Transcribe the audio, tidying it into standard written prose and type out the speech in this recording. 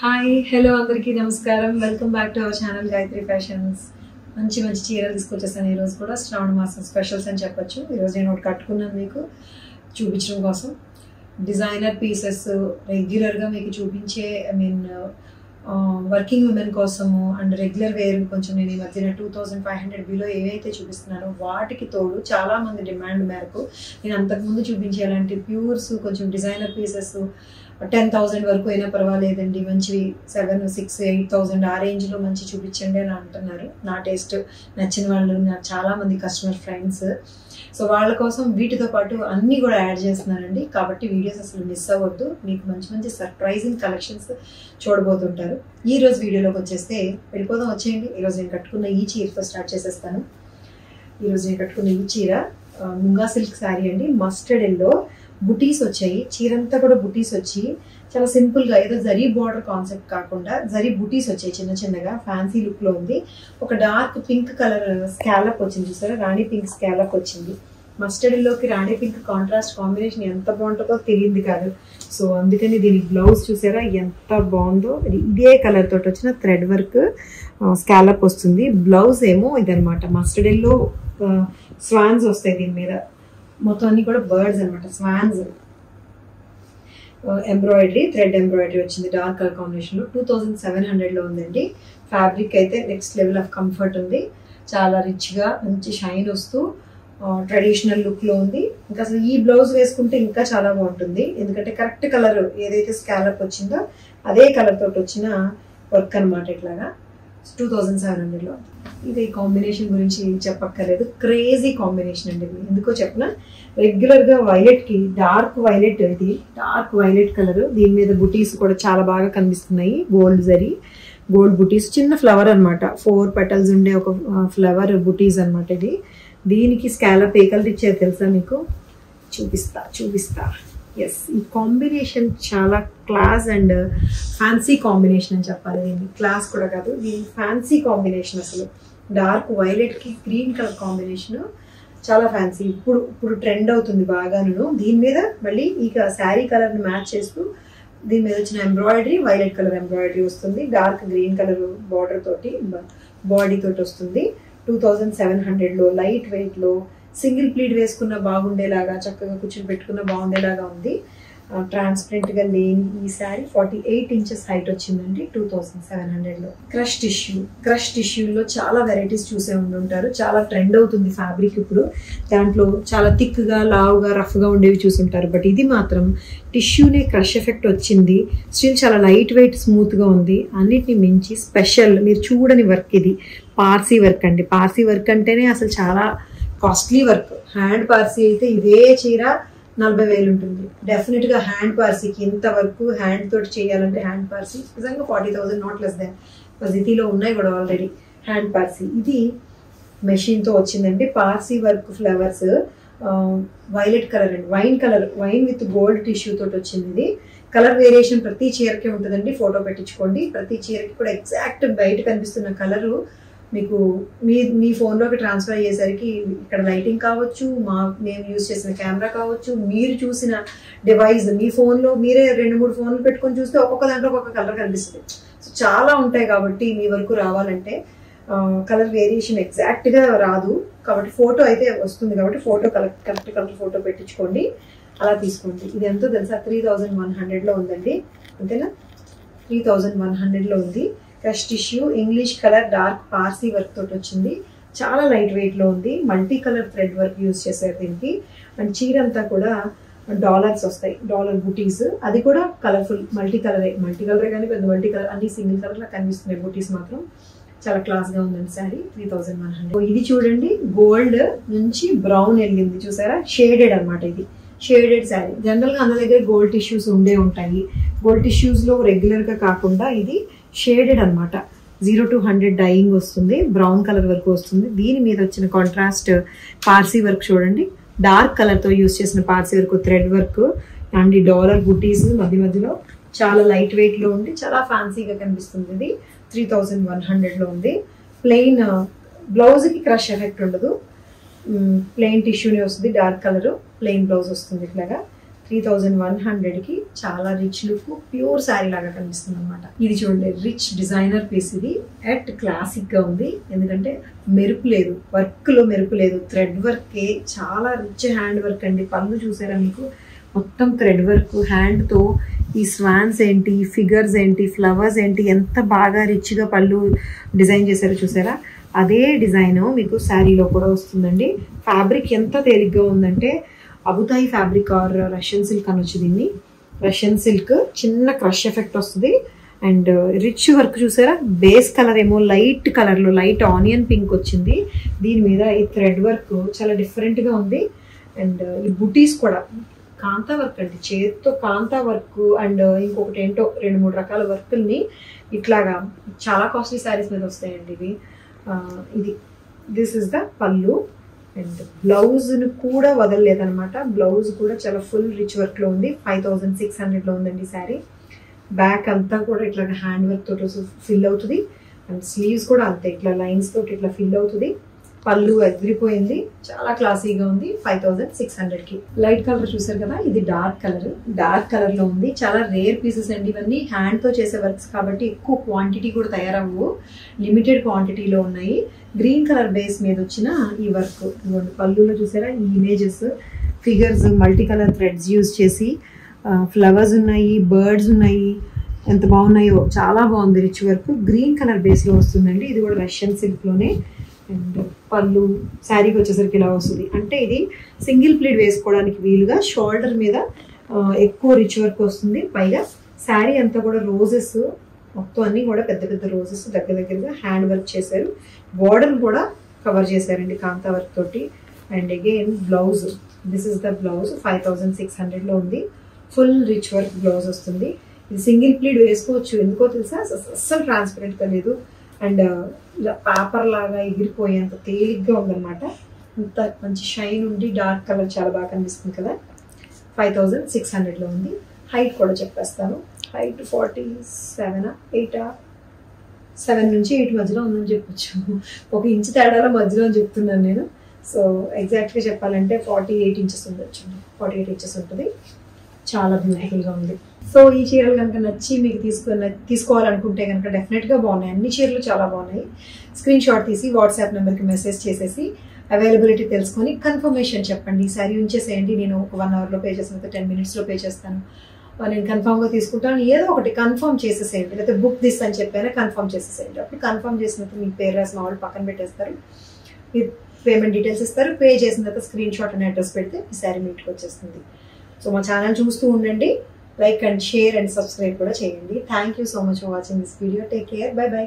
Hi hello అందరికీ నమస్కారం. Welcome back to our channel Gayatri fashions. మంచి మంచి చీరలు తీసుకొచ్చేసాను. ఈరోజు కూడా శ్రావణ మాసం స్పెషల్స్ అని చెప్పొచ్చు. ఈరోజు నేను ఒకటి కట్టుకున్నాను మీకు చూపించడం కోసం. డిజైనర్ పీసెస్ రెగ్యులర్గా మీకు చూపించే వర్కింగ్ ఉమెన్ కోసము అండ్ రెగ్యులర్ వేర్ కొంచెం నేను ఈ మధ్యన 2500 బిలో ఏవైతే చూపిస్తున్నానో వాటికి తోడు చాలామంది డిమాండ్ మేరకు నేను అంతకుముందు చూపించే అలాంటి ప్యూర్స్ కొంచెం డిజైనర్ పీసెస్ 10,000 వరకు అయినా పర్వాలేదండి, మంచివి 7, 6, 8,000 ఆ రేంజ్లో మంచి చూపించండి అని అంటున్నారు. నా టేస్ట్ నచ్చిన వాళ్ళు నాకు చాలామంది కస్టమర్ ఫ్రెండ్స్. సో వాళ్ళ కోసం వీటితో పాటు అన్నీ కూడా యాడ్ చేస్తున్నానండి. కాబట్టి వీడియోస్ అసలు మిస్ అవ్వద్దు. మీకు మంచి మంచి సర్ప్రైజింగ్ కలెక్షన్స్ చూడబోతుంటారు. ఈ రోజు వీడియోలోకి వచ్చేస్తే వెళ్ళిపోదాం, వచ్చేయండి. ఈరోజు నేను కట్టుకున్న ఈ చీరతో స్టార్ట్ చేసేస్తాను. ఈరోజు నేను కట్టుకున్న ఈ చీర ముంగా సిల్క్ శారీ అండి. మస్టర్డ్ ఎల్లో బుటీస్ వచ్చాయి. చీరంతా కూడా బుటీస్ వచ్చి చాలా సింపుల్గా ఏదో జరీ బార్డర్ కాన్సెప్ట్ కాకుండా జరీ బుటీస్ వచ్చాయి చిన్న చిన్నగా. ఫ్యాన్సీ లుక్లో ఉంది. ఒక డార్క్ పింక్ కలర్ స్కాలప్ వచ్చింది చూసారా, రాణి పింక్ స్కాలప్ వచ్చింది. మస్టర్డ్ ఎల్లోకి రాణి పింక్ కాంట్రాస్ట్ కాంబినేషన్ ఎంత బాగుంటుందో తెలియదు కాదు. సో అందుకని దీనికి బ్లౌజ్ చూసారా ఎంత బాగుందో. ఇదే కలర్ తోటి వచ్చిన థ్రెడ్ వర్క్ స్కాలప్ వస్తుంది. బ్లౌజ్ ఏమో ఇదనమాట. మస్టర్డ్ ఎల్లో స్వాన్స్ వస్తాయి దీని మీద. మొత్తం అన్ని కూడా బర్డ్స్ అనమాట, స్వాన్స్. ఎంబ్రాయిడరీ థ్రెడ్ ఎంబ్రాయిడరీ వచ్చింది డార్క్ కలర్ కాంబినేషన్లో. 2700లో ఉందండి. ఫ్యాబ్రిక్ అయితే నెక్స్ట్ లెవెల్ ఆఫ్ కంఫర్ట్ ఉంది. చాలా రిచ్గా మంచి షైన్ వస్తూ ట్రెడిషనల్ లుక్లో ఉంది. ఇంకా అసలు ఈ బ్లౌజ్ వేసుకుంటే ఇంకా చాలా బాగుంటుంది. ఎందుకంటే కరెక్ట్ కలర్ ఏదైతే స్కాలప్ వచ్చిందో అదే కలర్ తోటి వచ్చిన వర్క్ అనమాట. ఇట్లాగా 2700లో. ఇది కాంబినేషన్ గురించి చెప్పక్కర్లేదు, క్రేజీ కాంబినేషన్ అండి. ఎందుకో చెప్పిన రెగ్యులర్గా వైలెట్కి డార్క్ వైలెట్, ఇది డార్క్ వైలెట్ కలర్. దీని మీద బుటీస్ కూడా చాలా బాగా కనిపిస్తున్నాయి. గోల్డ్ బుటీస్, చిన్న ఫ్లవర్ అనమాట. 4 petals ఉండే ఒక ఫ్లవర్ బుటీస్ అనమాట ఇది. దీనికి స్కాలప్ ఏ కలర్ ఇచ్చారు తెలుసా మీకు? చూపిస్తా. ఎస్, ఈ కాంబినేషన్ చాలా క్లాస్ అండ్ ఫ్యాన్సీ కాంబినేషన్ అని చెప్పాలి. దీన్ని క్లాస్ కూడా కాదు, దీని ఫ్యాన్సీ కాంబినేషన్. అసలు డార్క్ వైలెట్కి గ్రీన్ కలర్ కాంబినేషన్ చాలా ఫ్యాన్సీ. ఇప్పుడు ట్రెండ్ అవుతుంది బాగాను. దీని మీద మళ్ళీ ఇక శారీ కలర్ని మ్యాచ్ చేస్తూ దీని మీద వచ్చిన ఎంబ్రాయిడరీ వైలెట్ కలర్ ఎంబ్రాయిడరీ వస్తుంది. డార్క్ గ్రీన్ కలర్ బార్డర్ తోటి బాడీ తోటి వస్తుంది. 2700లో లైట్ వెయిట్లో సింగిల్ ప్లీట్ వేసుకున్న బాగుండేలాగా, చక్కగా కూర్చొని పెట్టుకున్న బాగుండేలాగా ఉంది. ట్రాన్స్పరెంట్గా లేని ఈ శారీ 48 inches హైట్ వచ్చిందండి 2700లో. క్రష్ టిష్యూలో చాలా వెరైటీస్ చూసే ఉండుంటారు. చాలా ట్రెండ్ అవుతుంది ఫ్యాబ్రిక్ ఇప్పుడు. దాంట్లో చాలా థిక్గా, లావుగా, రఫ్గా ఉండేవి చూసుంటారు. బట్ ఇది మాత్రం టిష్యూనే క్రష్ ఎఫెక్ట్ వచ్చింది. స్టిల్ చాలా లైట్ వెయిట్, స్మూత్గా ఉంది. అన్నిటిని మించి స్పెషల్ మీరు చూడని వర్క్ ఇది. పార్సీ వర్క్ అండి. పార్సీ వర్క్ అంటేనే అసలు చాలా కాస్ట్లీ వర్క్. హ్యాండ్ పార్సీ అయితే ఇదే చీర 40,000 ఉంటుంది. డెఫినెట్గా హ్యాండ్ పార్సీకి ఇంతవరకు హ్యాండ్ తోటి చేయాలంటే హ్యాండ్ పార్సీ నిజంగా 40,000, నాట్ లెస్ దాన్. పజిటీలో ఉన్నాయి కూడా ఆల్రెడీ హ్యాండ్ పార్సీ. ఇది మెషిన్తో వచ్చిందండి. Parsi work flowers violet colour అండి, వైన్ విత్ గోల్డ్ టిష్యూ తోటి వచ్చింది. ఇది కలర్ వేరియేషన్ ప్రతి చీరకి ఉంటుందండి. ఫోటో పెట్టించుకోండి. ప్రతి చీరకి కూడా ఎగ్జాక్ట్ బయట కనిపిస్తున్న కలరు మీకు మీ ఫోన్లోకి ట్రాన్స్ఫర్ అయ్యేసరికి ఇక్కడ లైటింగ్ కావచ్చు, మేము యూజ్ చేసిన కెమెరా కావచ్చు, మీరు చూసిన డివైస్, మీ ఫోన్లో మీరే 2-3 ఫోన్లు పెట్టుకొని చూస్తే ఒక్కొక్క దాంట్లో ఒక్కొక్క కలర్ కనిపిస్తుంది. సో చాలా ఉంటాయి కాబట్టి మీ వరకు రావాలంటే కలర్ వేరియేషన్ ఎగ్జాక్ట్గా రాదు. కాబట్టి ఫోటో అయితే వస్తుంది. కాబట్టి కరెక్ట్ కలర్ ఫోటో పెట్టించుకోండి. అలా తీసుకోండి. ఇది ఎంతో తెలుసా? 3100లో ఉందండి. అంతేనా? 3100లో ఉంది. Crush tissue, English colour, dark Parsi work తోటి వచ్చింది. చాలా లైట్ వెయిట్లో ఉంది. Multi colour thread work use చేశారు దీనికి. అండ్ చీర అంతా కూడా డాలర్స్ వస్తాయి, డాలర్ బుటీస్. అది కూడా కలర్ఫుల్, మల్టీ కలరే కానీ పెద్ద మల్టీ కలర్, అన్ని సింగిల్ కలర్లో కనిపిస్తున్నాయి. బుటీస్ మాత్రం చాలా క్లాస్గా ఉందండి శారీ. 3100. ఇది చూడండి, గోల్డ్ నుంచి బ్రౌన్ వెళ్ళింది చూసారా, షేడెడ్ అనమాట. ఇది షేడెడ్ శారీ. జనరల్గా అందరి దగ్గర గోల్డ్ టిష్యూస్ ఉంటాయి. గోల్డ్ టిష్యూస్లో రెగ్యులర్గా కాకుండా ఇది షేడెడ్ అనమాట. 0 to 100 డైయింగ్ వస్తుంది. బ్రౌన్ కలర్ వరకు వస్తుంది. దీని మీద వచ్చిన కాంట్రాస్ట్ పార్సీ వర్క్ చూడండి. డార్క్ కలర్తో యూజ్ చేసిన Parsi work, thread work and ఈ డాలర్ బుటీస్ మధ్యలో చాలా లైట్ వెయిట్లో ఉంది. చాలా ఫ్యాన్సీగా కనిపిస్తుంది. ఇది 3100లో ఉంది. ప్లెయిన్ బ్లౌజ్కి క్రష్ ఎఫెక్ట్ ఉండదు. ప్లెయిన్ టిష్యూనే వస్తుంది. డార్క్ కలర్ ప్లెయిన్ బ్లౌజ్ వస్తుంది. ఇట్లాగా 3100కి చాలా రిచ్ లుక్, ప్యూర్ శారీ లాగా కనిపిస్తుంది అనమాట. ఇది చూడండి, రిచ్ డిజైనర్ పీస్. ఇది ఎట్ క్లాసిక్ గా ఉంది, ఎందుకంటే మెరుపు లేదు, వర్క్ లో మెరుపు లేదు, థ్రెడ్ వర్క్, చాలా రిచ్ హ్యాండ్ వర్క్ అండి. పళ్ళు చూసారా మీకు, మొత్తం థ్రెడ్ వర్క్, హ్యాండ్ తో ఈ స్వాన్స్ ఏంటి, ఫిగర్స్ ఏంటి, ఫ్లవర్స్ ఏంటి, ఎంత బాగా రిచ్ గా పళ్ళు డిజైన్ చేశారో చూసారా. అదే డిజైన్ మీకు శారీలో కూడా వస్తుందండి. ఫ్యాబ్రిక్ ఎంత తేలిగ్గా ఉందంటే అబుతాయి ఫ్యాబ్రిక్ ఆర్ రష్యన్ సిల్క్ అనొచ్చు దీన్ని. రష్యన్ సిల్క్, చిన్న క్రష్ ఎఫెక్ట్ వస్తుంది. అండ్ రిచ్ వర్క్ చూసారా, బేస్ కలర్ ఏమో లైట్ కలర్లో లైట్ ఆనియన్ పింక్ వచ్చింది. దీని మీద ఈ థ్రెడ్ వర్క్ చాలా డిఫరెంట్గా ఉంది. అండ్ ఈ బుటీస్ కూడా కాంతా వర్క్ అండి, చేతితో కాంతా వర్క్. అండ్ ఇంకొకటి ఏంటో 2-3 రకాల వర్కుల్ని ఇట్లాగా చాలా కాస్ట్లీ శారీస్ మీద వస్తాయండి ఇవి. ఇది దిస్ ఇస్ ద పళ్ళు. అండ్ బ్లౌజ్ను కూడా వదలలేదనమాట, బ్లౌజ్ కూడా చాలా ఫుల్ రిచ్ వర్క్లో ఉంది. 5600లో ఉందండి శారీ. బ్యాక్ అంతా కూడా ఇట్లా హ్యాండ్ వర్క్ తోటి ఫిల్ అవుతుంది. అండ్ స్లీవ్స్ కూడా అంతే, ఇట్లా లైన్స్ తోటి ఇట్లా ఫిల్ అవుతుంది. పళ్ళు ఎగిరిపోయింది, చాలా క్లాసీగా ఉంది. 5600కి. లైట్ కలర్ చూసారు కదా, ఇది డార్క్ కలర్. డార్క్ కలర్ లో ఉంది. చాలా రేర్ పీసెస్ అండి ఇవన్నీ, హ్యాండ్ తో చేసే వర్క్స్ కాబట్టి ఎక్కువ క్వాంటిటీ కూడా తయారవ్వు, లిమిటెడ్ క్వాంటిటీలో ఉన్నాయి. గ్రీన్ కలర్ బేస్ మీద వచ్చిన ఈ వర్క్, పళ్ళులో చూసారా ఈ images, figures, multi colour threads use చేసి ఫ్లవర్స్ ఉన్నాయి, బర్డ్స్ ఉన్నాయి, ఎంత బాగున్నాయో, చాలా బాగుంది. Rich work green colour base లో వస్తుందండి. ఇది కూడా రష్యన్ సిల్క్ లోనే. అండ్ పళ్ళు శారీకి వచ్చేసరికి ఇలా వస్తుంది. అంటే ఇది సింగిల్ ప్లీట్ వేసుకోవడానికి వీలుగా, షోల్డర్ మీద ఎక్కువ రిచ్ వర్క్ వస్తుంది. పైగా శారీ అంతా కూడా రోజెస్, మొత్తం అన్ని కూడా పెద్ద పెద్ద రోజెస్ దగ్గరగా హ్యాండ్ వర్క్ చేశారు. బోర్డర్ కూడా కవర్ చేశారండి కాంతా వర్క్ తోటి. And again blouse, this is the blouse. 5600లో ఉంది. ఫుల్ రిచ్ వర్క్ బ్లౌజ్ వస్తుంది. ఇది సింగిల్ ప్లీట్ వేసుకోవచ్చు, ఎందుకో తెలుసా, అస్సలు ట్రాన్స్పరెంట్గా లేదు. అండ్ ఇలా పేపర్ లాగా ఎగిరిపోయేంత తేలిగ్గా ఉందన్నమాట. అంత మంచి షైన్ ఉండి డార్క్ కలర్ చాలా బాగా కనిపిస్తుంది కదా. 5600లో ఉంది. హైట్ కూడా చెప్పేస్తాను. హైట్ 47, 8, 7 నుంచి 8 మధ్యలో ఉందని చెప్పొచ్చు. 1 ఇంచ్ తేడాలో మధ్యలో అని చెప్తున్నాను నేను. సో ఎగ్జాక్ట్గా చెప్పాలంటే 48 ఇంచెస్ ఉండొచ్చు. 48 ఇంచెస్ ఉంటుంది. చాలా బ్యూటిఫుల్గా ఉంది. సో ఈ చీరలు కనుక నచ్చి మీకు తీసుకోవాలనుకుంటే కనుక డెఫినెట్గా బాగున్నాయి. అన్ని చీరలు చాలా బాగున్నాయి. స్క్రీన్ షాట్ తీసి వాట్సాప్ నెంబర్కి మెసేజ్ చేసేసి అవైలబిలిటీ తెలుసుకొని కన్ఫర్మేషన్ చెప్పండి. ఈ సారీ ఉంచేసేయండి, నేను ఒక 1 అవర్లో పే చేస్తాను, 10 మినిట్స్లో పే చేస్తాను, నేను కన్ఫామ్గా తీసుకుంటాను, ఏదో ఒకటి కన్ఫర్మ్ చేసేసేయండి. లేకపోతే బుక్ దిస్ అని చెప్పైనా కన్ఫర్మ్ చేసేసేయండి. అప్పుడు కన్ఫర్మ్ చేసినప్పుడు మీ పేరు రాసిన వాళ్ళు పక్కన పెట్టేస్తారు, మీరు పేమెంట్ డీటెయిల్స్ ఇస్తారు. పే చేసిన తర్వాత స్క్రీన్ షాట్ అనే అడ్రస్ పెడితే ఈ సారీ మీ ఇంటికి వచ్చేస్తుంది. సో మా ఛానల్ చూస్తూ ఉండండి. Like and share and subscribe కూడా చేయండి. Thank you so much for watching this video. Take care. By by.